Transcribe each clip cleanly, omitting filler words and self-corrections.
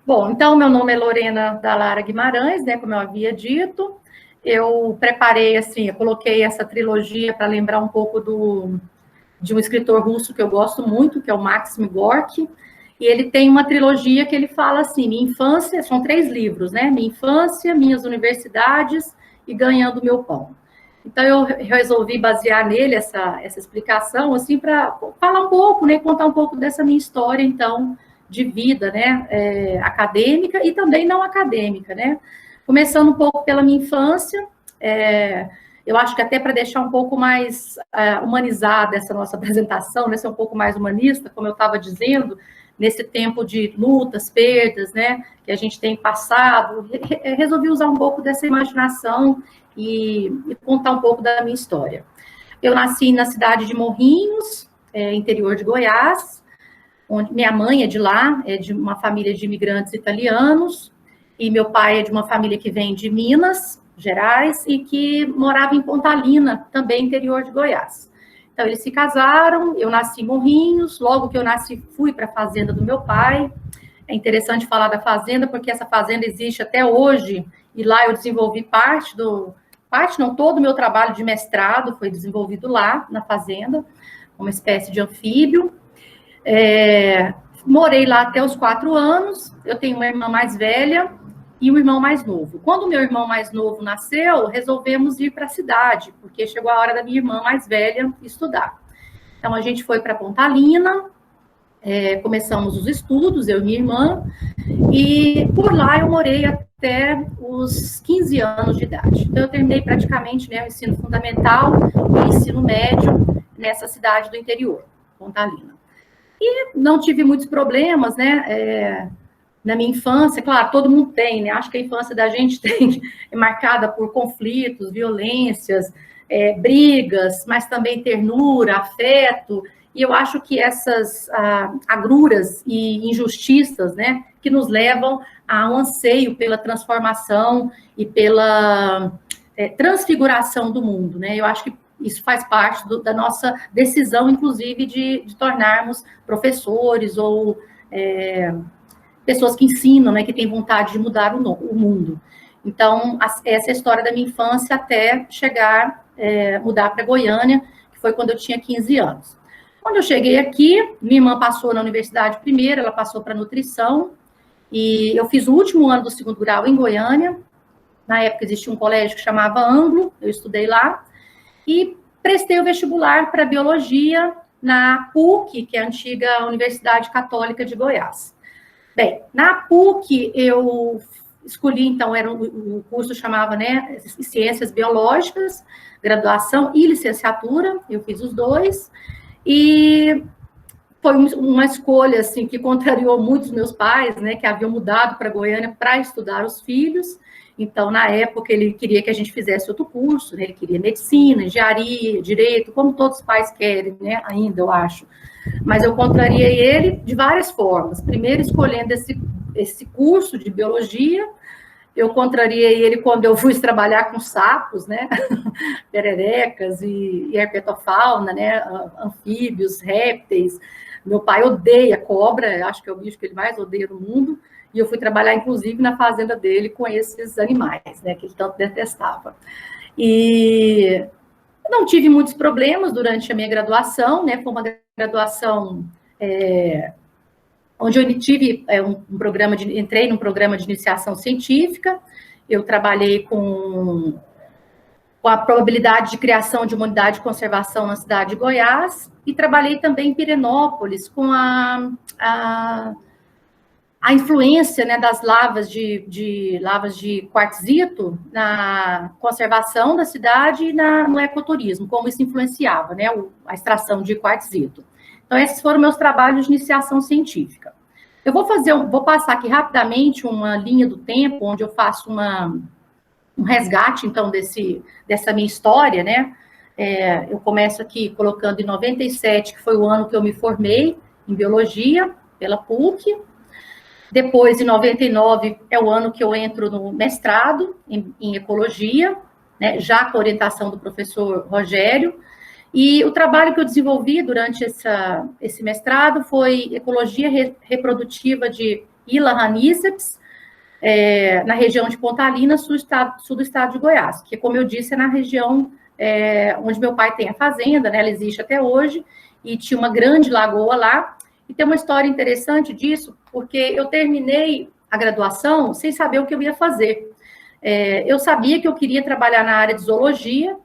Bom, então, meu nome é Lorena Dallara Guimarães, né, como eu havia dito. Eu preparei, assim, eu coloquei essa trilogia para lembrar um pouco de um escritor russo que eu gosto muito, que é o Maxim Gorky, e ele tem uma trilogia que ele fala assim, minha infância, são 3 livros, né, minha infância, minhas universidades e ganhando meu pão. Então, eu resolvi basear nele essa explicação, assim, para falar um pouco, né, contar um pouco dessa minha história, então, de vida, né, acadêmica e também não acadêmica, né. Começando um pouco pela minha infância, eu acho que até para deixar um pouco mais humanizada essa nossa apresentação, né, ser um pouco mais humanista, como eu estava dizendo, nesse tempo de lutas, perdas, né, que a gente tem passado, resolvi usar um pouco dessa imaginação e contar um pouco da minha história. Eu nasci na cidade de Morrinhos, interior de Goiás, onde minha mãe é de lá, é de uma família de imigrantes italianos, e meu pai é de uma família que vem de Minas Gerais e que morava em Pontalina, também interior de Goiás. Então, eles se casaram, eu nasci em Morrinhos, logo que eu nasci, fui para a fazenda do meu pai. É interessante falar da fazenda, porque essa fazenda existe até hoje, e lá eu desenvolvi todo o meu trabalho de mestrado foi desenvolvido lá, na fazenda, uma espécie de anfíbio. Morei lá até os 4 anos, eu tenho uma irmã mais velha e um irmão mais novo. Quando o meu irmão mais novo nasceu, resolvemos ir para a cidade, porque chegou a hora da minha irmã mais velha estudar. Então, a gente foi para Pontalina, começamos os estudos, eu e minha irmã, e por lá eu morei até os 15 anos de idade. Então, eu terminei praticamente, né, o ensino fundamental e o ensino médio nessa cidade do interior, Pontalina. E não tive muitos problemas, né, na minha infância, claro, todo mundo tem, né, acho que a infância da gente é marcada por conflitos, violências, brigas, mas também ternura, afeto, e eu acho que essas agruras e injustiças, né, que nos levam a um anseio pela transformação e pela transfiguração do mundo, né, eu acho que isso faz parte da nossa decisão, inclusive, de tornarmos professores ou pessoas que ensinam, né, que têm vontade de mudar o mundo. Então, essa é a história da minha infância até chegar, mudar para Goiânia, que foi quando eu tinha 15 anos. Quando eu cheguei aqui, minha irmã passou na universidade primeiro, ela passou para nutrição, e eu fiz o último ano do 2º grau em Goiânia. Na época existia um colégio que chamava Anglo, eu estudei lá, e prestei o vestibular para biologia na PUC, que é a antiga Universidade Católica de Goiás. Bem, na PUC eu escolhi, então, o curso chamava, né, Ciências Biológicas, graduação e licenciatura, eu fiz os dois, e foi uma escolha, assim, que contrariou muito os meus pais, né, que haviam mudado para Goiânia para estudar os filhos. Então, na época, ele queria que a gente fizesse outro curso, né? Ele queria medicina, engenharia, direito, como todos os pais querem, né? Ainda, eu acho. Mas eu contrariei ele de várias formas. Primeiro, escolhendo esse curso de biologia, eu contrariei ele quando eu fui trabalhar com sapos, né? Pererecas e herpetofauna, né? Anfíbios, répteis. Meu pai odeia cobra, acho que é o bicho que ele mais odeia no mundo. E eu fui trabalhar, inclusive, na fazenda dele com esses animais, né, que ele tanto detestava. E não tive muitos problemas durante a minha graduação, né, foi uma graduação onde eu tive entrei num programa de iniciação científica, eu trabalhei com a probabilidade de criação de uma unidade de conservação na cidade de Goiás, e trabalhei também em Pirenópolis com a influência, né, das lavas de quartzito na conservação da cidade e no ecoturismo, como isso influenciava, né, a extração de quartzito. Então, esses foram meus trabalhos de iniciação científica. Eu vou passar aqui rapidamente uma linha do tempo, onde eu faço um resgate, então, dessa minha história, né. Eu começo aqui colocando em 97, que foi o ano que eu me formei em biologia, pela PUC. Depois, em 99, é o ano que eu entro no mestrado em ecologia, né, já com a orientação do professor Rogério. E o trabalho que eu desenvolvi durante esse mestrado foi ecologia reprodutiva de Ila raniceps, na região de Pontalina, sul do estado de Goiás, que, como eu disse, é na região onde meu pai tem a fazenda, né, ela existe até hoje, e tinha uma grande lagoa lá, e tem uma história interessante disso, porque eu terminei a graduação sem saber o que eu ia fazer. Eu sabia que eu queria trabalhar na área de zoologia,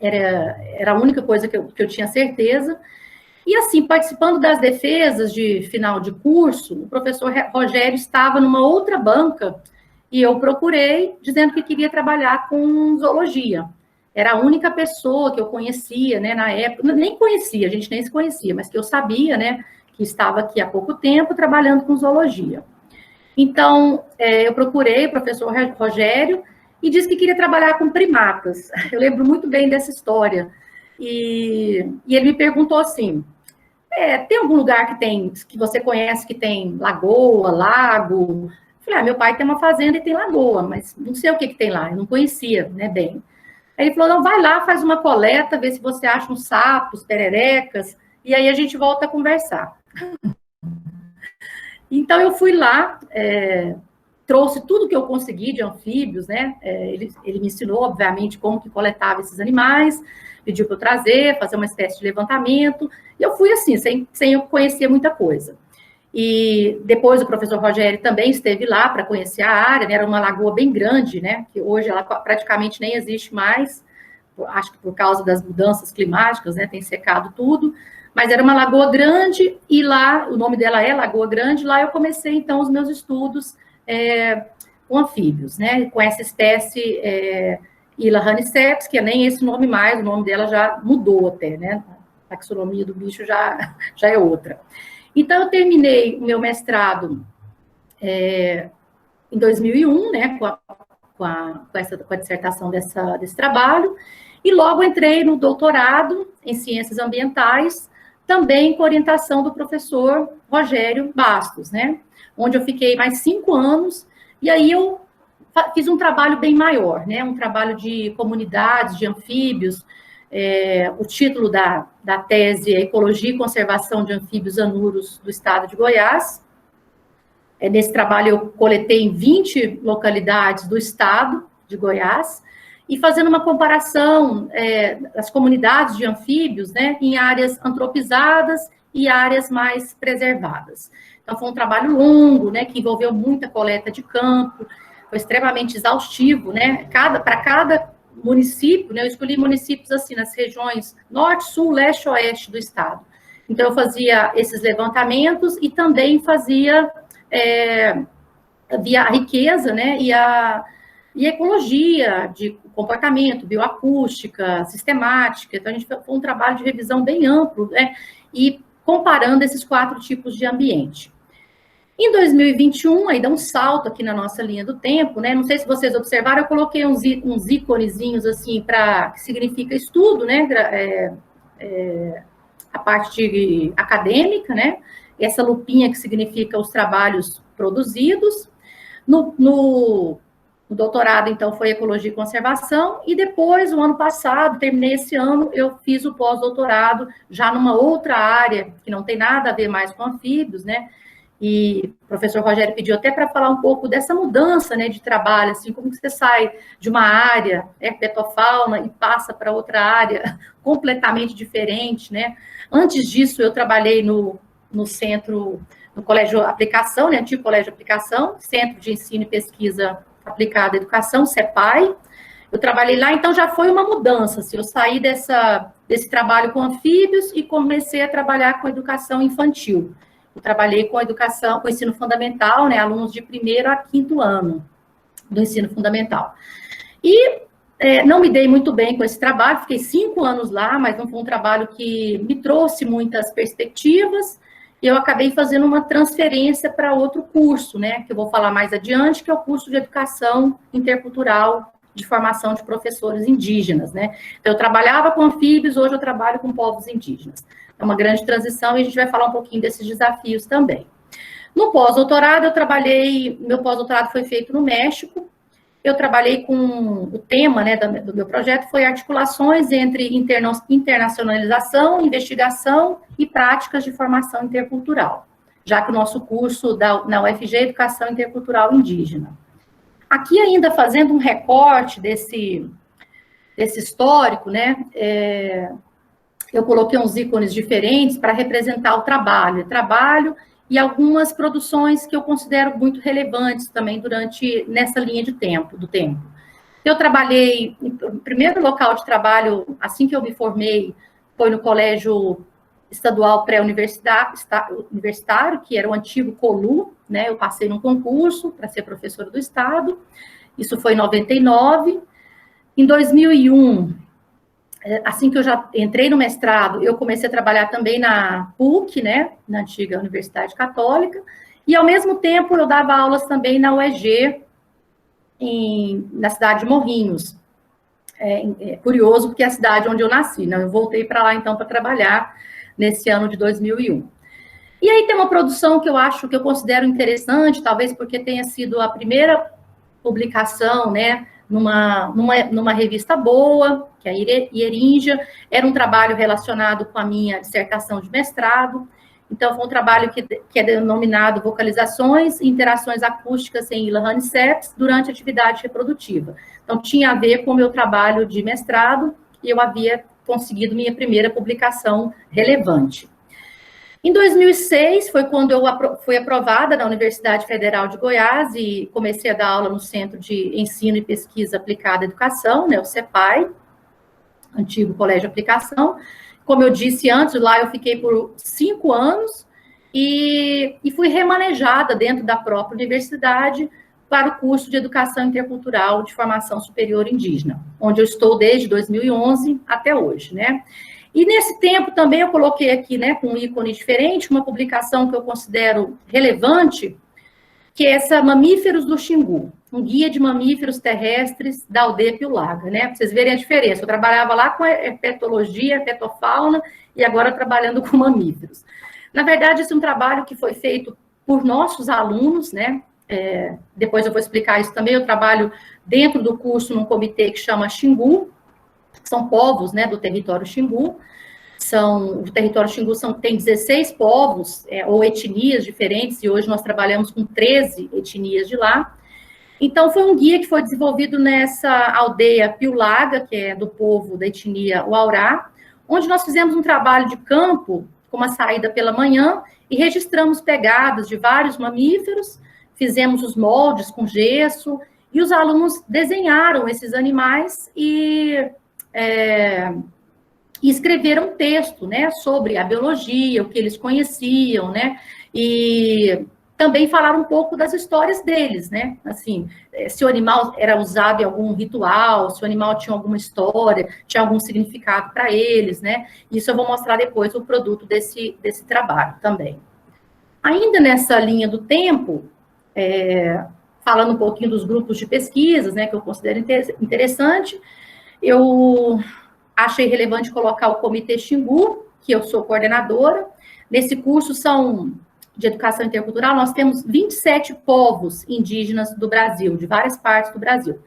era a única coisa que eu tinha certeza. E assim, participando das defesas de final de curso, o professor Rogério estava numa outra banca e eu procurei, dizendo que queria trabalhar com zoologia. Era a única pessoa que eu conhecia, né, na época, nem conhecia, a gente nem se conhecia, mas que eu sabia, né, que estava aqui há pouco tempo trabalhando com zoologia. Então, eu procurei o professor Rogério e disse que queria trabalhar com primatas. Eu lembro muito bem dessa história. E ele me perguntou assim, tem algum lugar que você conhece que tem lagoa, lago? Eu falei, meu pai tem uma fazenda e tem lagoa, mas não sei o que tem lá, eu não conhecia, né, bem. Aí ele falou, não, vai lá, faz uma coleta, vê se você acha uns sapos, pererecas, e aí a gente volta a conversar. Então, eu fui lá, trouxe tudo que eu consegui de anfíbios, né? Ele me ensinou, obviamente, como que coletava esses animais, pediu para eu trazer, fazer uma espécie de levantamento, e eu fui assim, sem eu conhecer muita coisa. E depois o professor Rogério também esteve lá para conhecer a área, né? Era uma lagoa bem grande, né? Que hoje ela praticamente nem existe mais, acho que por causa das mudanças climáticas, né? Tem secado tudo, mas era uma lagoa grande, e lá, o nome dela é Lagoa Grande, lá eu comecei, então, os meus estudos com anfíbios, né, com essa espécie Ila raniceps, que é nem esse nome mais, o nome dela já mudou até, né, a taxonomia do bicho já é outra. Então, eu terminei o meu mestrado em 2001, né, com a dissertação desse trabalho, e logo entrei no doutorado em Ciências Ambientais, também com orientação do professor Rogério Bastos, né? Onde eu fiquei mais 5 anos, e aí eu fiz um trabalho bem maior, né? Um trabalho de comunidades, de anfíbios. O título da tese é Ecologia e Conservação de Anfíbios Anuros do Estado de Goiás. Nesse trabalho eu coletei em 20 localidades do estado de Goiás, e fazendo uma comparação das comunidades de anfíbios, né, em áreas antropizadas e áreas mais preservadas. Então, foi um trabalho longo, né, que envolveu muita coleta de campo, foi extremamente exaustivo, né, para cada município, né, eu escolhi municípios assim, nas regiões norte, sul, leste e oeste do estado. Então, eu fazia esses levantamentos e também fazia via a riqueza, né, e a ecologia de comportamento, bioacústica, sistemática. Então, a gente fez um trabalho de revisão bem amplo, né, e comparando esses 4 tipos de ambiente. Em 2021, aí dá um salto aqui na nossa linha do tempo, né, não sei se vocês observaram, eu coloquei uns íconezinhos, assim, que significa estudo, né, a parte acadêmica, né, essa lupinha que significa os trabalhos produzidos. No doutorado, então, foi Ecologia e Conservação, e depois, o ano passado, terminei esse ano, eu fiz o pós-doutorado, já numa outra área, que não tem nada a ver mais com anfíbios, né, e o professor Rogério pediu até para falar um pouco dessa mudança, né, de trabalho, assim, como que você sai de uma área, herpetofauna, e passa para outra área completamente diferente, né. Antes disso, eu trabalhei no centro, no Colégio Aplicação, né, antigo Colégio Aplicação, Centro de Ensino e Pesquisa Aplicada à Educação, CEPAI. Eu trabalhei lá, então já foi uma mudança, assim, eu saí desse trabalho com anfíbios e comecei a trabalhar com educação infantil. Eu trabalhei com educação, com ensino fundamental, né, alunos de 1º a 5º ano do ensino fundamental. E não me dei muito bem com esse trabalho, fiquei 5 anos lá, mas não foi um trabalho que me trouxe muitas perspectivas, e eu acabei fazendo uma transferência para outro curso, né, que eu vou falar mais adiante, que é o curso de Educação Intercultural de Formação de Professores Indígenas, né. Então, eu trabalhava com anfíbios, hoje eu trabalho com povos indígenas. É uma grande transição, e a gente vai falar um pouquinho desses desafios também. No pós-doutorado, meu pós-doutorado foi feito no México. Eu trabalhei com o tema, né, do meu projeto, foi articulações entre internacionalização, investigação e práticas de formação intercultural. já que o nosso curso na UFG é Educação Intercultural Indígena. Aqui ainda fazendo um recorte desse histórico, né, eu coloquei uns ícones diferentes para representar o trabalho e algumas produções que eu considero muito relevantes também nessa linha do tempo. Eu trabalhei, o primeiro local de trabalho, assim que eu me formei, foi no Colégio Estadual Pré-Universitário, que era o antigo COLU, né? Eu passei num concurso para ser professora do Estado, isso foi em 99. Em 2001, assim que eu já entrei no mestrado, eu comecei a trabalhar também na PUC, né? Na antiga Universidade Católica, e ao mesmo tempo eu dava aulas também na UEG, na cidade de Morrinhos. É curioso, porque é a cidade onde eu nasci, né? Eu voltei para lá, então, para trabalhar nesse ano de 2001. E aí tem uma produção que eu considero interessante, talvez porque tenha sido a primeira publicação, né, numa revista boa, que é a Ierinja. Era um trabalho relacionado com a minha dissertação de mestrado. Então, foi um trabalho que é denominado Vocalizações e Interações Acústicas em Ilha Hanseps durante a atividade reprodutiva. Então, tinha a ver com o meu trabalho de mestrado e eu havia conseguido minha primeira publicação relevante. Em 2006, foi quando eu fui aprovada na Universidade Federal de Goiás e comecei a dar aula no Centro de Ensino e Pesquisa Aplicada à Educação, né, o CEPAI, antigo Colégio de Aplicação. Como eu disse antes, lá eu fiquei por 5 anos e fui remanejada dentro da própria universidade para o curso de Educação Intercultural de Formação Superior Indígena, onde eu estou desde 2011 até hoje, né? E nesse tempo também eu coloquei aqui, né, com um ícone diferente, uma publicação que eu considero relevante, que é essa Mamíferos do Xingu, um guia de mamíferos terrestres da aldeia Piulaga, né? Para vocês verem a diferença. Eu trabalhava lá com herpetologia, herpetofauna, e agora trabalhando com mamíferos. Na verdade, esse é um trabalho que foi feito por nossos alunos, né? Depois eu vou explicar isso também. Eu trabalho dentro do curso num comitê que chama Xingu, que são povos, né, do território Xingu. O território Xingu tem 16 povos ou etnias diferentes, e hoje nós trabalhamos com 13 etnias de lá. Então, foi um guia que foi desenvolvido nessa aldeia Piulaga, que é do povo da etnia Uaurá, onde nós fizemos um trabalho de campo, com uma saída pela manhã, e registramos pegadas de vários mamíferos, fizemos os moldes com gesso, e os alunos desenharam esses animais e escreveram um texto, né, sobre a biologia, o que eles conheciam, né, e também falaram um pouco das histórias deles, né, assim, se o animal era usado em algum ritual, se o animal tinha alguma história, tinha algum significado para eles, né, isso eu vou mostrar depois o produto desse trabalho também. Ainda nessa linha do tempo, falando um pouquinho dos grupos de pesquisas, né, que eu considero interessante, eu achei relevante colocar o Comitê Xingu, que eu sou coordenadora. Nesse curso de Educação Intercultural, nós temos 27 povos indígenas do Brasil, de várias partes do Brasil.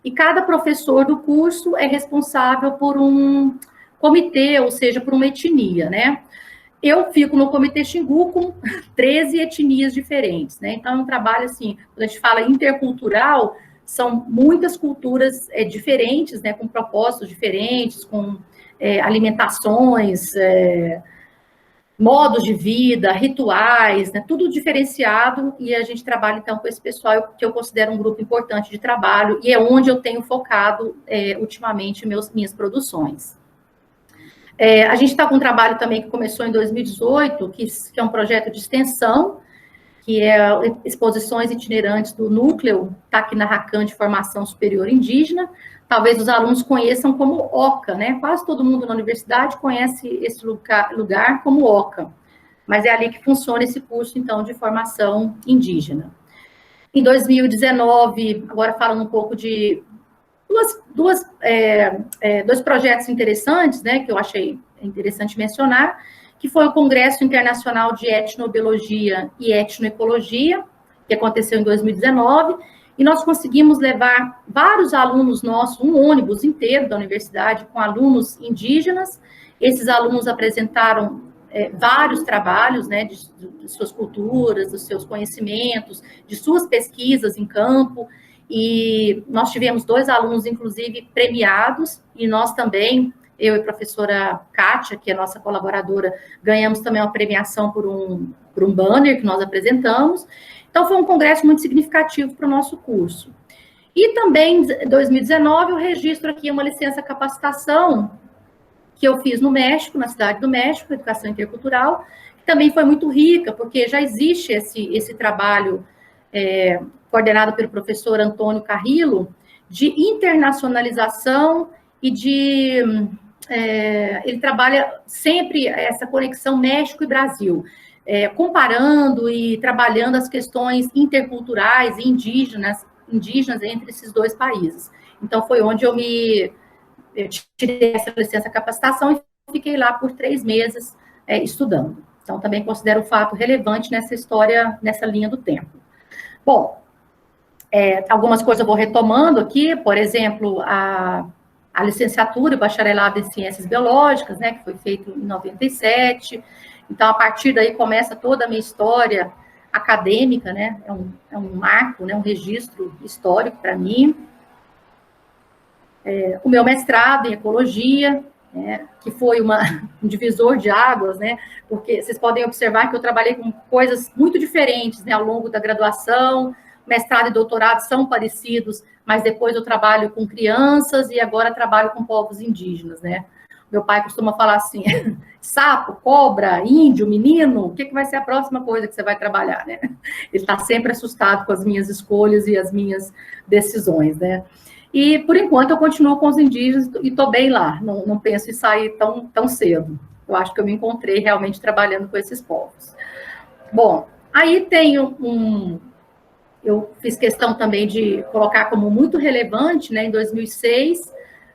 E cada professor do curso é responsável por um comitê, ou seja, por uma etnia, né? Eu fico no Comitê Xingu com 13 etnias diferentes, né? Então, é um trabalho, assim, quando a gente fala intercultural, são muitas culturas diferentes, né, com propósitos diferentes, com alimentações, modos de vida, rituais, né, tudo diferenciado, e a gente trabalha, então, com esse pessoal que eu considero um grupo importante de trabalho, e é onde eu tenho focado, ultimamente, minhas produções. A gente está com um trabalho também que começou em 2018, que é um projeto de extensão, que é exposições itinerantes do Núcleo Tacna-Racan de Formação Superior Indígena. Talvez os alunos conheçam como OCA, né? Quase todo mundo na universidade conhece esse lugar como OCA, mas é ali que funciona esse curso, então, de formação indígena. Em 2019, agora falando um pouco de dois projetos interessantes, né, que eu achei interessante mencionar, que foi o Congresso Internacional de Etnobiologia e Etnoecologia, que aconteceu em 2019, e nós conseguimos levar vários alunos nossos, um ônibus inteiro da universidade, com alunos indígenas. Esses alunos apresentaram vários trabalhos, né, de suas culturas, dos seus conhecimentos, de suas pesquisas em campo, e nós tivemos 2 alunos, inclusive, premiados, e nós também, eu e a professora Kátia, que é nossa colaboradora, ganhamos também uma premiação por um banner que nós apresentamos. Então, foi um congresso muito significativo para o nosso curso. E também, em 2019, eu registro aqui uma licença capacitação que eu fiz no México, na cidade do México, Educação Intercultural, que também foi muito rica, porque já existe esse trabalho coordenado pelo professor Antônio Carrillo, de internacionalização e de... ele trabalha sempre essa conexão México e Brasil, comparando e trabalhando as questões interculturais e indígenas entre esses 2 países. Então, foi onde eu tirei essa licença capacitação e fiquei lá por 3 meses estudando. Então, também considero um fato relevante nessa história, nessa linha do tempo. Bom, algumas coisas eu vou retomando aqui, por exemplo, a licenciatura e bacharelado em Ciências Biológicas, né, que foi feito em 97. Então, a partir daí começa toda a minha história acadêmica, né, é um marco, né, um registro histórico para mim. O meu mestrado em Ecologia, né, que foi um divisor de águas, né, porque vocês podem observar que eu trabalhei com coisas muito diferentes, né, ao longo da graduação. Mestrado e doutorado são parecidos, mas depois eu trabalho com crianças e agora trabalho com povos indígenas, né. Meu pai costuma falar assim, sapo, cobra, índio, menino, o que vai ser a próxima coisa que você vai trabalhar, né? Ele está sempre assustado com as minhas escolhas e as minhas decisões, né? E, por enquanto, eu continuo com os indígenas e estou bem lá, não penso em sair tão cedo. Eu acho que eu me encontrei realmente trabalhando com esses povos. Bom, aí tenho eu fiz questão também de colocar como muito relevante, né, em 2006,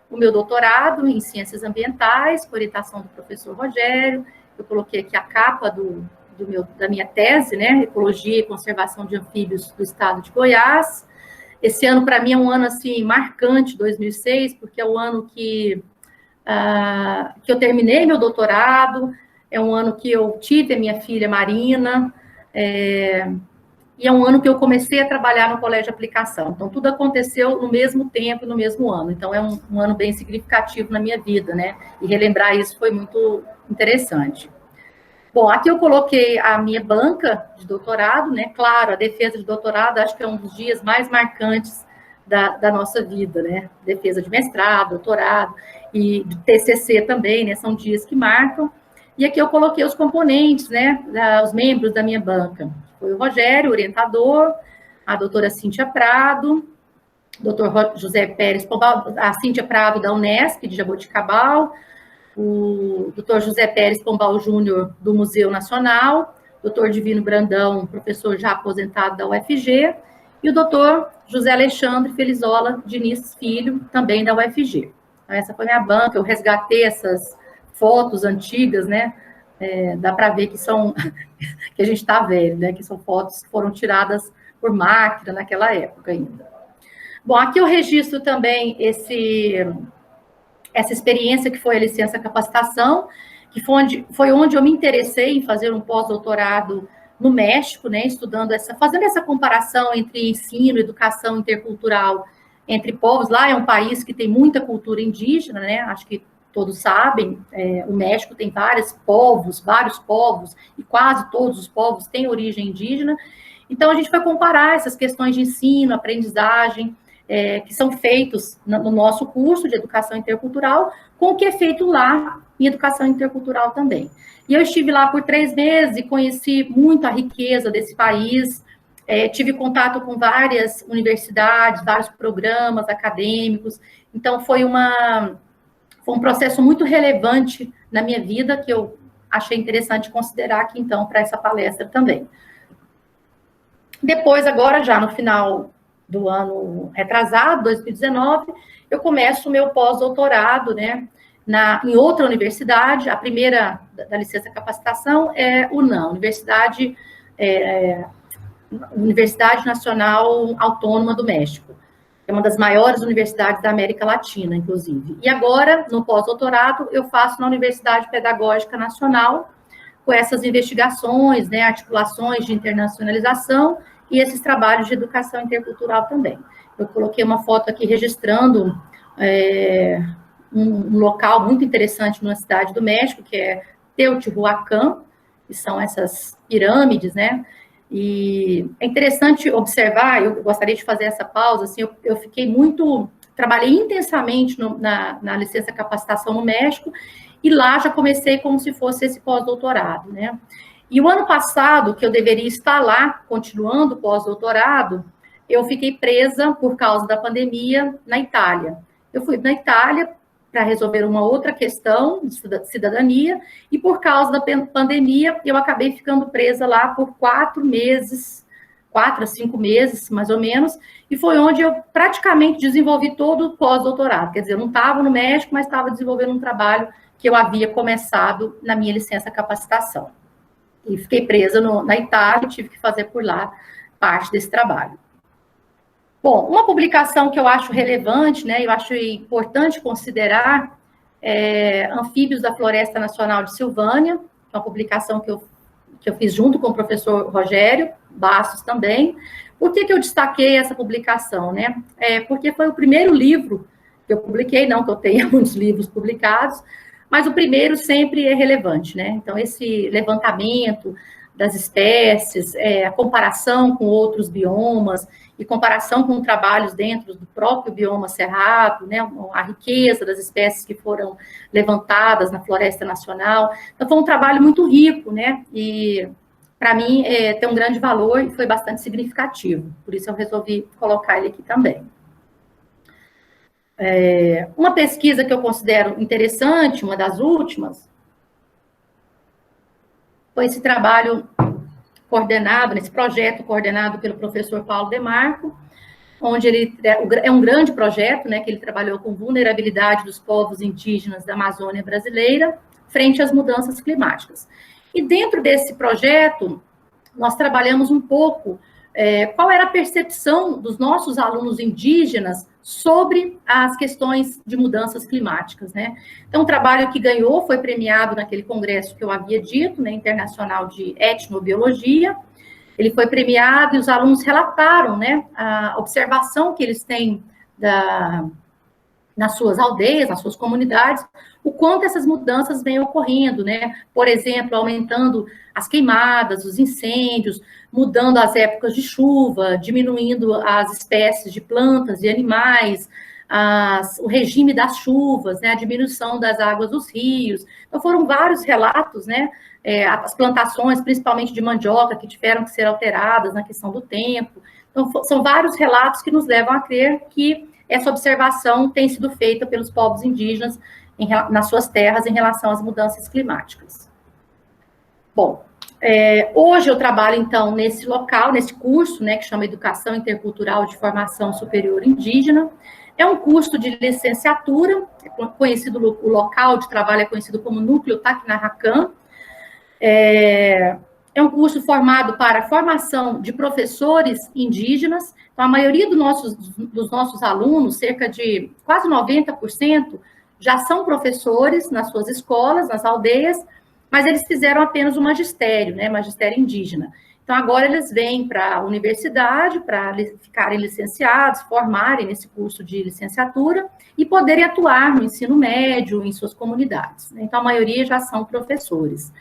o meu doutorado em Ciências Ambientais, com orientação do professor Rogério. Eu coloquei aqui a capa da minha tese, né, Ecologia e Conservação de Anfíbios do Estado de Goiás. Esse ano, para mim, é um ano, assim, marcante, 2006, porque é o ano que eu terminei meu doutorado, é um ano que eu tive a minha filha Marina, e é um ano que eu comecei a trabalhar no colégio de aplicação. Então, tudo aconteceu no mesmo tempo, no mesmo ano. Então, é um ano bem significativo na minha vida, né? E relembrar isso foi muito interessante. Bom, aqui eu coloquei a minha banca de doutorado, né? Claro, a defesa de doutorado acho que é um dos dias mais marcantes da nossa vida, né? Defesa de mestrado, doutorado e de TCC também, né? São dias que marcam. E aqui eu coloquei os componentes, né? Os membros da minha banca. Foi o Rogério, orientador, a doutora Cíntia Prado, o doutor José Pérez Pombal, a Cíntia Prado da Unesp, de Jaboticabal, o doutor José Pérez Pombal Júnior, do Museu Nacional, doutor Divino Brandão, professor já aposentado da UFG, e o doutor José Alexandre Felizola Diniz Filho, também da UFG. Então, essa foi minha banca, eu resgatei essas fotos antigas, né? Dá para ver que que a gente está velho, né? Que são fotos que foram tiradas por máquina naquela época ainda. Bom, aqui eu registro também essa experiência que foi a licença capacitação, que foi onde eu me interessei em fazer um pós-doutorado no México, né? Fazendo essa comparação entre ensino e educação intercultural entre povos. Lá é um país que tem muita cultura indígena, né? Acho que todos sabem, o México tem vários povos, e quase todos os povos têm origem indígena. Então, a gente vai comparar essas questões de ensino, aprendizagem, que são feitos no nosso curso de Educação Intercultural, com o que é feito lá em Educação Intercultural também. E eu estive lá por 3 meses e conheci muito a riqueza desse país, tive contato com várias universidades, vários programas acadêmicos, então foi um processo muito relevante na minha vida, que eu achei interessante considerar aqui, então, para essa palestra também. Depois, agora, já no final do ano retrasado, 2019, eu começo o meu pós-doutorado, né, em outra universidade. A primeira da licença capacitação é UNAM, Universidade Nacional Autônoma do México. É uma das maiores universidades da América Latina, inclusive. E agora, no pós-doutorado, eu faço na Universidade Pedagógica Nacional, com essas investigações, né, articulações de internacionalização e esses trabalhos de educação intercultural também. Eu coloquei uma foto aqui registrando um local muito interessante na cidade do México, que é Teotihuacan, que são essas pirâmides, né? E é interessante observar, eu gostaria de fazer essa pausa, assim, eu trabalhei intensamente na licença capacitação no México, e lá já comecei como se fosse esse pós-doutorado, né? E o ano passado, que eu deveria estar lá, continuando o pós-doutorado, eu fiquei presa por causa da pandemia na Itália. Eu fui na Itália para resolver uma outra questão de cidadania, e por causa da pandemia, eu acabei ficando presa lá por 4 a 5 meses, mais ou menos, e foi onde eu praticamente desenvolvi todo o pós-doutorado. Quer dizer, eu não estava no México, mas estava desenvolvendo um trabalho que eu havia começado na minha licença capacitação. E fiquei presa na Itália, tive que fazer por lá parte desse trabalho. Bom, uma publicação que eu acho relevante, né, eu acho importante considerar, Anfíbios da Floresta Nacional de Silvânia, que é uma publicação que eu fiz junto com o professor Rogério Bastos também. Por que eu destaquei essa publicação, né? Porque foi o primeiro livro que eu publiquei, não que eu tenha muitos livros publicados, mas o primeiro sempre é relevante, né? Então, esse levantamento das espécies, a comparação com outros biomas, e comparação com trabalhos dentro do próprio bioma cerrado, né, a riqueza das espécies que foram levantadas na Floresta Nacional. Então, foi um trabalho muito rico, né, e para mim tem um grande valor e foi bastante significativo, por isso eu resolvi colocar ele aqui também. Uma pesquisa que eu considero interessante, uma das últimas, foi esse trabalho coordenado, nesse projeto coordenado pelo professor Paulo Demarco, onde ele é um grande projeto, né, que ele trabalhou com vulnerabilidade dos povos indígenas da Amazônia brasileira frente às mudanças climáticas. E dentro desse projeto, nós trabalhamos um pouco qual era a percepção dos nossos alunos indígenas sobre as questões de mudanças climáticas, né? Então, o trabalho que ganhou foi premiado naquele congresso que eu havia dito, né, internacional de etnobiologia. Ele foi premiado e os alunos relataram, né, a observação que eles têm nas suas aldeias, nas suas comunidades, o quanto essas mudanças vêm ocorrendo, né? Por exemplo, aumentando as queimadas, os incêndios, mudando as épocas de chuva, diminuindo as espécies de plantas e animais, o regime das chuvas, né? A diminuição das águas dos rios. Então, foram vários relatos, né? As plantações, principalmente de mandioca, que tiveram que ser alteradas na questão do tempo. Então, são vários relatos que nos levam a crer que essa observação tem sido feita pelos povos indígenas nas suas terras em relação às mudanças climáticas. Bom, hoje eu trabalho, então, nesse local, nesse curso, né, que chama Educação Intercultural de Formação Superior Indígena. É um curso de licenciatura, o local de trabalho é conhecido como Núcleo Tacnarracan. É um curso formado para formação de professores indígenas. Então, a maioria dos nossos alunos, cerca de quase 90%, já são professores nas suas escolas, nas aldeias, mas eles fizeram apenas o magistério, né, magistério indígena. Então, agora eles vêm para a universidade para ficarem licenciados, formarem nesse curso de licenciatura e poderem atuar no ensino médio, em suas comunidades. Então, a maioria já são professores.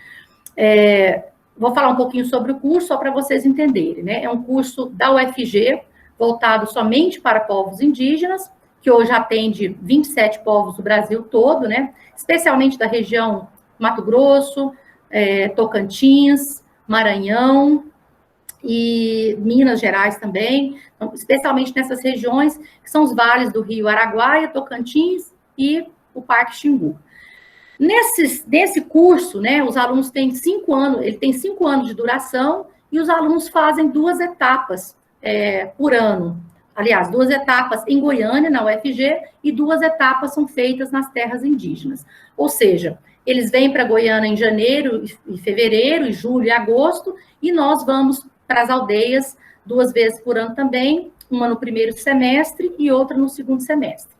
Vou falar um pouquinho sobre o curso, só para vocês entenderem, né? É um curso da UFG, voltado somente para povos indígenas, que hoje atende 27 povos do Brasil todo, né? Especialmente da região Mato Grosso, Tocantins, Maranhão e Minas Gerais também, então, especialmente nessas regiões, que são os vales do Rio Araguaia, Tocantins e o Parque Xingu. Nesse curso, né, os alunos têm 5 anos, ele tem 5 anos de duração, e os alunos fazem 2 etapas por ano. Aliás, 2 etapas em Goiânia, na UFG, e 2 etapas são feitas nas terras indígenas. Ou seja, eles vêm para Goiânia em janeiro e fevereiro, e julho e agosto, e nós vamos para as aldeias 2 vezes por ano também, uma no primeiro semestre e outra no segundo semestre.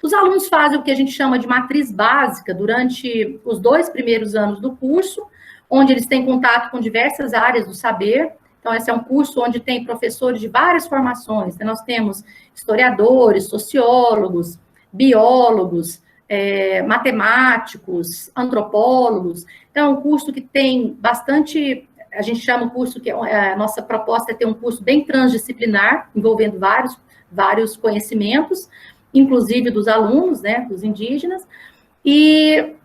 Os alunos fazem o que a gente chama de matriz básica durante os 2 primeiros anos do curso, onde eles têm contato com diversas áreas do saber. Então, esse é um curso onde tem professores de várias formações. Então, nós temos historiadores, sociólogos, biólogos, matemáticos, antropólogos. Então, é um curso que tem bastante... A gente chama o curso que a nossa proposta é ter um curso bem transdisciplinar, envolvendo vários conhecimentos, inclusive dos alunos, né, dos indígenas. E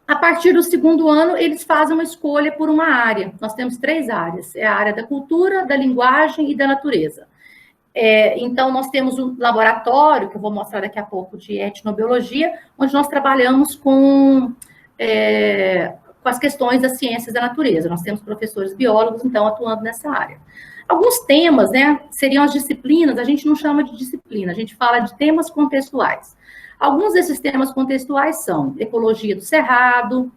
a partir do segundo ano, eles fazem uma escolha por uma área. Nós temos 3 áreas. É a área da cultura, da linguagem e da natureza. Então, nós temos um laboratório, que eu vou mostrar daqui a pouco, de etnobiologia, onde nós trabalhamos com as questões das ciências da natureza. Nós temos professores biólogos, então, atuando nessa área. Alguns temas, né, seriam as disciplinas, a gente não chama de disciplina, a gente fala de temas contextuais. Alguns desses temas contextuais são ecologia do cerrado,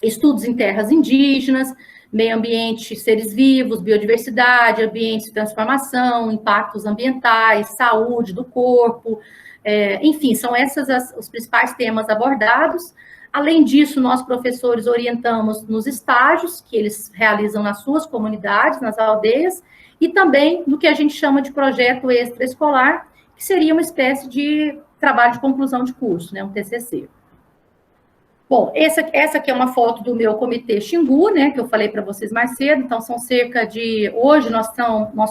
estudos em terras indígenas, meio ambiente, seres vivos, biodiversidade, ambientes de transformação, impactos ambientais, saúde do corpo, enfim, são esses os principais temas abordados. Além disso, nós, professores, orientamos nos estágios que eles realizam nas suas comunidades, nas aldeias, e também no que a gente chama de projeto extraescolar, que seria uma espécie de trabalho de conclusão de curso, né, um TCC. Bom, essa aqui é uma foto do meu comitê Xingu, né, que eu falei para vocês mais cedo. Então, são cerca de... Hoje, nós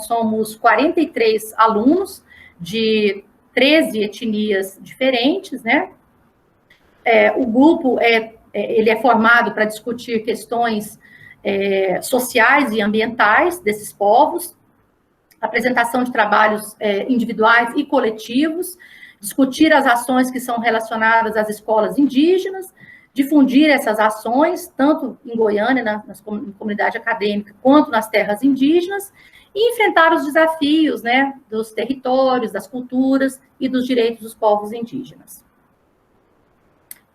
somos 43 alunos de 13 etnias diferentes, né? O grupo ele é formado para discutir questões sociais e ambientais desses povos, apresentação de trabalhos individuais e coletivos, discutir as ações que são relacionadas às escolas indígenas, difundir essas ações, tanto em Goiânia, na comunidade acadêmica, quanto nas terras indígenas, e enfrentar os desafios, né, dos territórios, das culturas e dos direitos dos povos indígenas.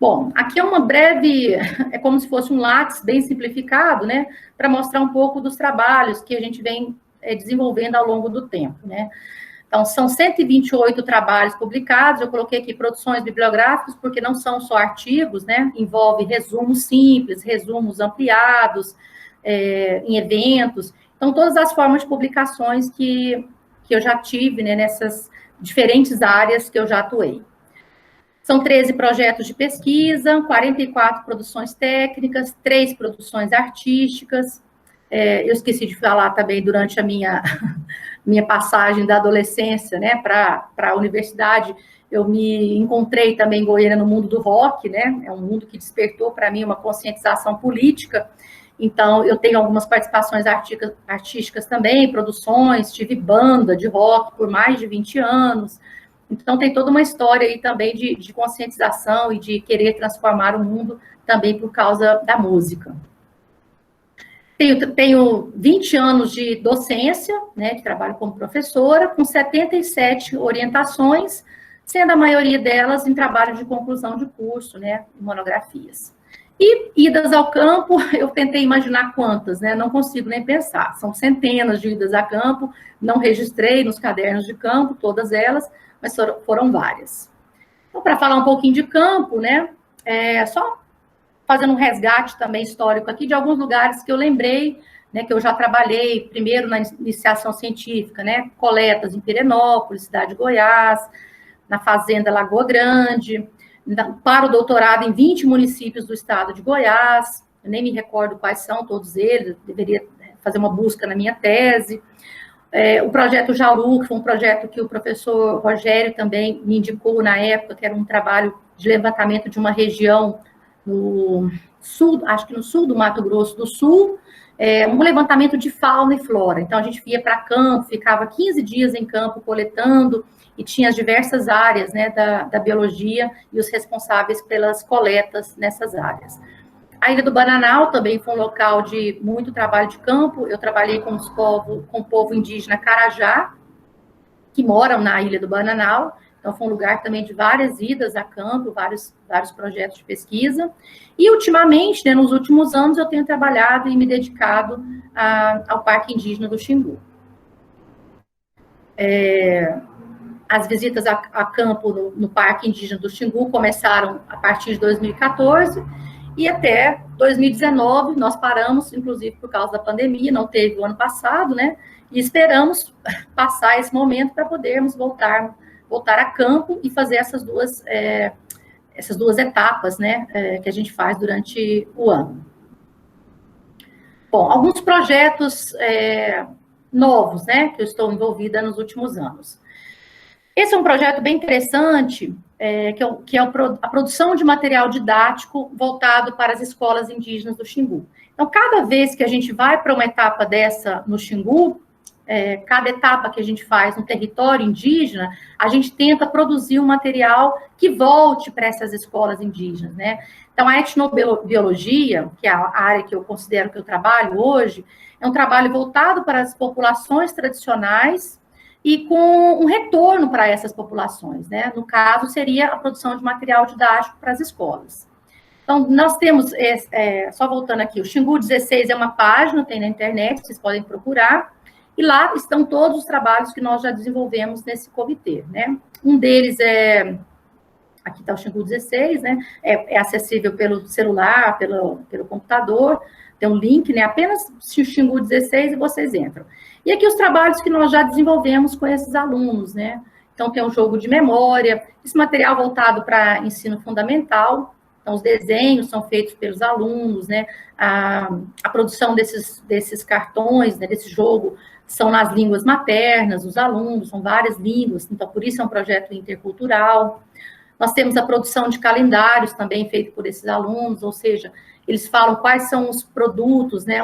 Bom, aqui é uma breve, é como se fosse um lápis bem simplificado, né, para mostrar um pouco dos trabalhos que a gente vem desenvolvendo ao longo do tempo, né. Então, são 128 trabalhos publicados, eu coloquei aqui produções bibliográficas, porque não são só artigos, né, envolve resumos simples, resumos ampliados, em eventos, então, todas as formas de publicações que eu já tive, né, nessas diferentes áreas que eu já atuei. São 13 projetos de pesquisa, 44 produções técnicas, 3 produções artísticas. Eu esqueci de falar também durante a minha passagem da adolescência, né, para a universidade, eu me encontrei também em Goiânia no mundo do rock, né, é um mundo que despertou para mim uma conscientização política, então eu tenho algumas participações artísticas também, produções, tive banda de rock por mais de 20 anos, então tem toda uma história aí também de conscientização e de querer transformar o mundo também por causa da música. Tenho 20 anos de docência, né, de trabalho como professora, com 77 orientações, sendo a maioria delas em trabalho de conclusão de curso, né, monografias. E idas ao campo, eu tentei imaginar quantas, né, não consigo nem pensar. São centenas de idas a campo, não registrei nos cadernos de campo todas elas, mas foram várias. Então, para falar um pouquinho de campo, né, só fazendo um resgate também histórico aqui de alguns lugares que eu lembrei, né, que eu já trabalhei, primeiro na iniciação científica, né, coletas em Pirenópolis, cidade de Goiás, na fazenda Lagoa Grande, para o doutorado em 20 municípios do estado de Goiás, eu nem me recordo quais são todos eles, deveria fazer uma busca na minha tese. O projeto Jauru, que foi um projeto que o professor Rogério também me indicou na época, que era um trabalho de levantamento de uma região no sul, acho que no sul do Mato Grosso do Sul, um levantamento de fauna e flora. Então, a gente ia para campo, ficava 15 dias em campo coletando, e tinha as diversas áreas, né, da biologia e os responsáveis pelas coletas nessas áreas. A Ilha do Bananal também foi um local de muito trabalho de campo. Eu trabalhei com o povo indígena Carajá, que moram na Ilha do Bananal. Então, foi um lugar também de várias idas a campo, vários projetos de pesquisa. E, ultimamente, né, nos últimos anos, eu tenho trabalhado e me dedicado ao Parque Indígena do Xingu. As visitas a campo no Parque Indígena do Xingu começaram a partir de 2014, e até 2019 nós paramos, inclusive por causa da pandemia, não teve o ano passado, né? E esperamos passar esse momento para podermos voltar a campo e fazer essas duas etapas, né, que a gente faz durante o ano. Bom, alguns projetos novos, né, que eu estou envolvida nos últimos anos. Esse é um projeto bem interessante, que é a produção de material didático voltado para as escolas indígenas do Xingu. Então, cada vez que a gente vai para uma etapa dessa no Xingu, cada etapa que a gente faz no território indígena, a gente tenta produzir um material que volte para essas escolas indígenas, né? Então, a etnobiologia, que é a área que eu considero que eu trabalho hoje, é um trabalho voltado para as populações tradicionais e com um retorno para essas populações, né? No caso, seria a produção de material didático para as escolas. Então, nós temos, só voltando aqui, o Xingu 16 é uma página, tem na internet, vocês podem procurar, e lá estão todos os trabalhos que nós já desenvolvemos nesse comitê, né? Um deles aqui está o Xingu 16, né? É acessível pelo celular, pelo computador, tem um link, né? Apenas o Xingu 16 e vocês entram. E aqui os trabalhos que nós já desenvolvemos com esses alunos, né? Então, tem um jogo de memória, esse material voltado para ensino fundamental. Então, os desenhos são feitos pelos alunos, né? A produção desses cartões, né, desse jogo, são nas línguas maternas, os alunos, são várias línguas, então, por isso é um projeto intercultural. Nós temos a produção de calendários também feito por esses alunos, ou seja, eles falam quais são os produtos, né?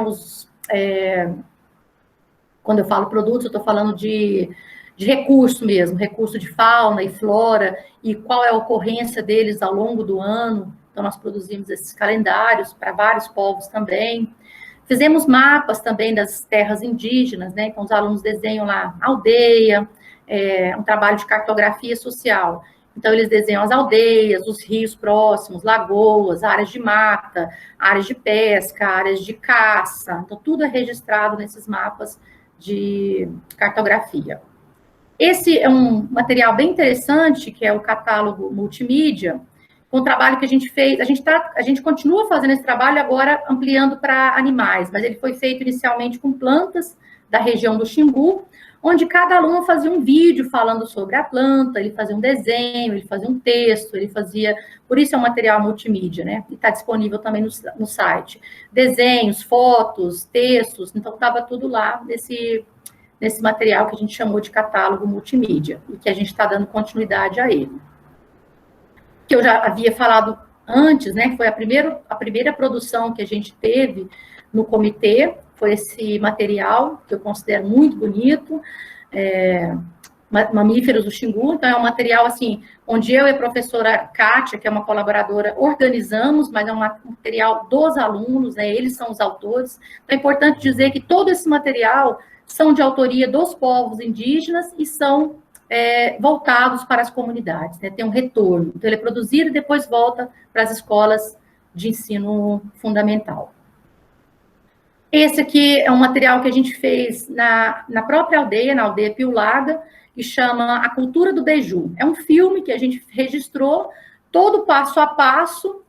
Quando eu falo produtos, eu estou falando de recurso mesmo, recurso de fauna e flora, e qual é a ocorrência deles ao longo do ano. Então, nós produzimos esses calendários para vários povos também. Fizemos mapas também das terras indígenas, né? Então, os alunos desenham lá aldeia, um trabalho de cartografia social. Então, eles desenham as aldeias, os rios próximos, lagoas, áreas de mata, áreas de pesca, áreas de caça. Então, tudo é registrado nesses mapas de cartografia. Esse é um material bem interessante, que é o catálogo multimídia, com o trabalho que a gente fez. A gente continua fazendo esse trabalho agora ampliando para animais, mas ele foi feito inicialmente com plantas da região do Xingu, onde cada aluno fazia um vídeo falando sobre a planta, ele fazia um desenho, ele fazia um texto, ele fazia... Por isso é um material multimídia, né? E está disponível também no site. Desenhos, fotos, textos, então estava tudo lá nesse material que a gente chamou de catálogo multimídia, e que a gente está dando continuidade a ele. Que eu já havia falado antes, né, que foi a primeira produção que a gente teve no comitê, foi esse material, que eu considero muito bonito, Mamíferos do Xingu. Então, é um material, assim, onde eu e a professora Kátia, que é uma colaboradora, organizamos, mas é um material dos alunos, né, eles são os autores. Então, é importante dizer que todo esse material são de autoria dos povos indígenas e são voltados para as comunidades, né? Tem um retorno. Então, ele é produzido e depois volta para as escolas de ensino fundamental. Esse aqui é um material que a gente fez na própria aldeia, na aldeia Piulaga, que chama A Cultura do Beiju. É um filme que a gente registrou todo o passo a passo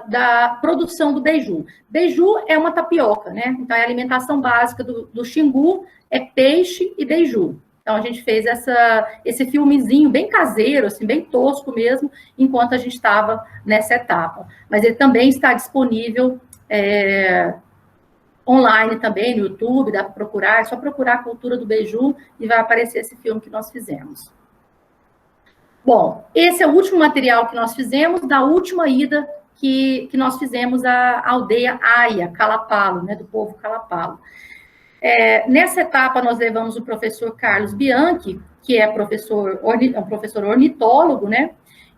da produção do beiju. Beiju é uma tapioca, né? Então, a alimentação básica do Xingu é peixe e beiju. Então, a gente fez esse filmezinho bem caseiro, assim, bem tosco mesmo, enquanto a gente estava nessa etapa. Mas ele também está disponível online também, no YouTube, dá para procurar, é só procurar a Cultura do Beiju e vai aparecer esse filme que nós fizemos. Bom, esse é o último material que nós fizemos, da última ida que nós fizemos à aldeia Aia, Calapalo, né, do povo Calapalo. Nessa etapa, nós levamos o professor Carlos Bianchi, que é um professor ornitólogo, né?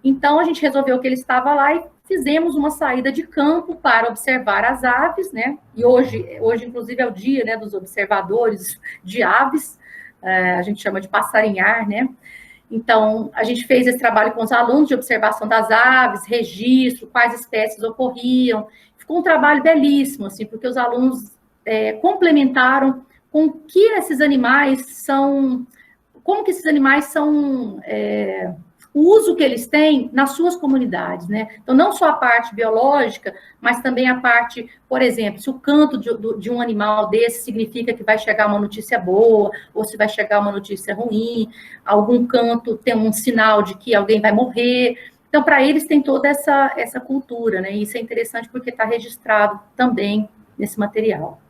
Então, a gente resolveu que ele estava lá e fizemos uma saída de campo para observar as aves, né? E hoje inclusive, é o dia, né, dos observadores de aves, a gente chama de passarinhar, né? Então, a gente fez esse trabalho com os alunos de observação das aves, registro, quais espécies ocorriam. Ficou um trabalho belíssimo, assim, porque os alunos complementaram com que esses animais são... Como que esses animais são o uso que eles têm nas suas comunidades, né? Então, não só a parte biológica, mas também a parte, por exemplo, se o canto de um animal desse significa que vai chegar uma notícia boa, ou se vai chegar uma notícia ruim, algum canto tem um sinal de que alguém vai morrer. Então, para eles tem toda essa cultura, né? E isso é interessante porque está registrado também nesse material.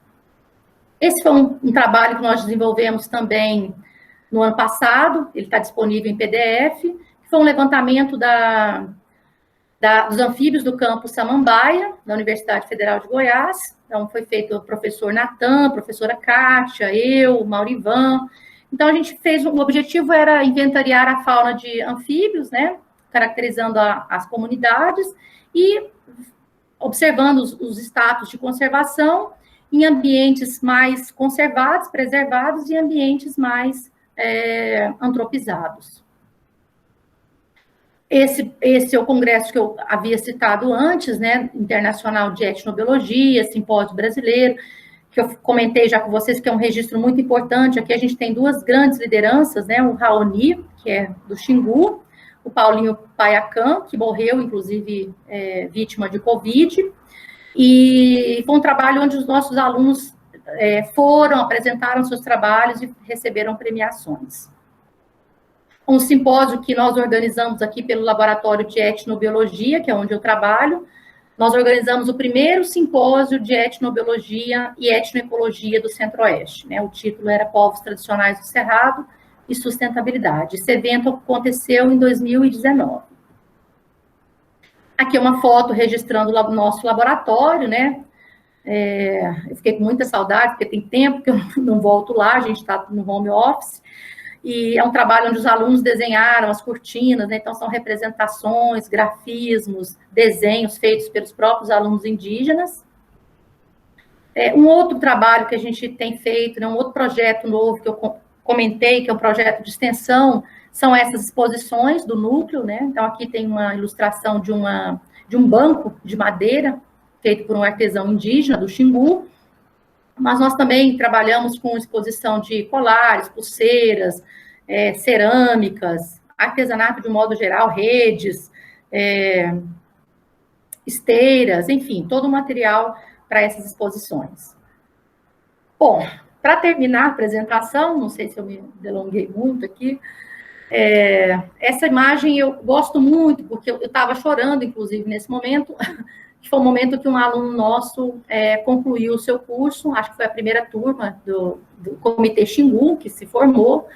Esse foi um trabalho que nós desenvolvemos também no ano passado, ele está disponível em PDF, que foi um levantamento dos anfíbios do campus Samambaia, da Universidade Federal de Goiás. Então, foi feito pelo professor Natan, professora Kátia, eu, Maurivan. Então, a gente fez, o objetivo era inventariar a fauna de anfíbios, né, caracterizando as comunidades e observando os status de conservação em ambientes mais conservados, preservados, e ambientes mais antropizados. Esse é o congresso que eu havia citado antes, né, Internacional de Etnobiologia, Simpósio Brasileiro, que eu comentei já com vocês que é um registro muito importante. Aqui a gente tem duas grandes lideranças, né, o Raoni, que é do Xingu, o Paulinho Paiacan, que morreu, inclusive, vítima de Covid, e foi um trabalho onde os nossos alunos apresentaram seus trabalhos e receberam premiações. Um simpósio que nós organizamos aqui pelo Laboratório de Etnobiologia, que é onde eu trabalho, nós organizamos o primeiro simpósio de etnobiologia e etnoecologia do Centro-Oeste, né? O título era Povos Tradicionais do Cerrado e Sustentabilidade. Esse evento aconteceu em 2019. Aqui é uma foto registrando o nosso laboratório, né? Eu fiquei com muita saudade, porque tem tempo que eu não volto lá, a gente está no home office, e é um trabalho onde os alunos desenharam as cortinas, né? Então são representações, grafismos, desenhos feitos pelos próprios alunos indígenas. Um outro trabalho que a gente tem feito, né? Um outro projeto novo que eu comentei, que é um projeto de extensão, são essas exposições do núcleo, né? Então aqui tem uma ilustração de um banco de madeira, feito por um artesão indígena do Xingu, mas nós também trabalhamos com exposição de colares, pulseiras, cerâmicas, artesanato de um modo geral, redes, esteiras, enfim, todo o material para essas exposições. Bom, para terminar a apresentação, não sei se eu me delonguei muito aqui, essa imagem eu gosto muito, porque eu estava chorando, inclusive, nesse momento, que foi o momento que um aluno nosso concluiu o seu curso, acho que foi a primeira turma do Comitê Xingu, que se formou.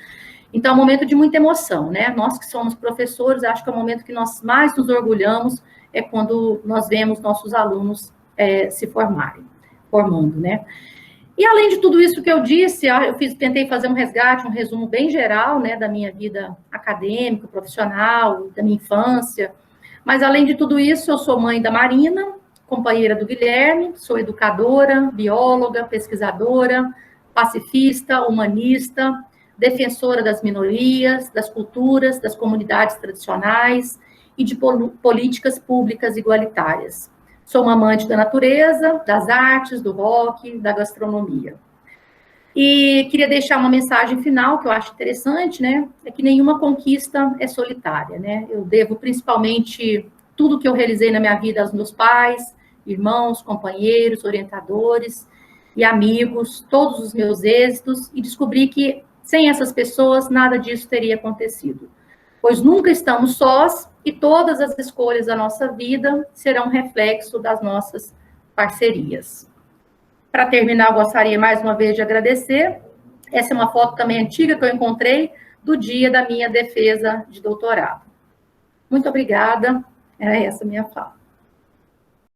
Então, é um momento de muita emoção, né? Nós que somos professores, acho que é o momento que nós mais nos orgulhamos é quando nós vemos nossos alunos se formando, né? E, além de tudo isso que eu disse, tentei fazer um resgate, um resumo bem geral, né, da minha vida acadêmica, profissional, da minha infância. Mas, além de tudo isso, eu sou mãe da Marina, companheira do Guilherme, sou educadora, bióloga, pesquisadora, pacifista, humanista, defensora das minorias, das culturas, das comunidades tradicionais e de políticas públicas igualitárias. Sou uma amante da natureza, das artes, do rock, da gastronomia. E queria deixar uma mensagem final, que eu acho interessante, né? É que nenhuma conquista é solitária, né? Eu devo principalmente tudo que eu realizei na minha vida aos meus pais, irmãos, companheiros, orientadores e amigos, todos os meus êxitos, e descobri que sem essas pessoas nada disso teria acontecido. Pois nunca estamos sós e todas as escolhas da nossa vida serão reflexo das nossas parcerias. Para terminar, eu gostaria mais uma vez de agradecer. Essa é uma foto também antiga que eu encontrei do dia da minha defesa de doutorado. Muito obrigada. Era essa a minha fala.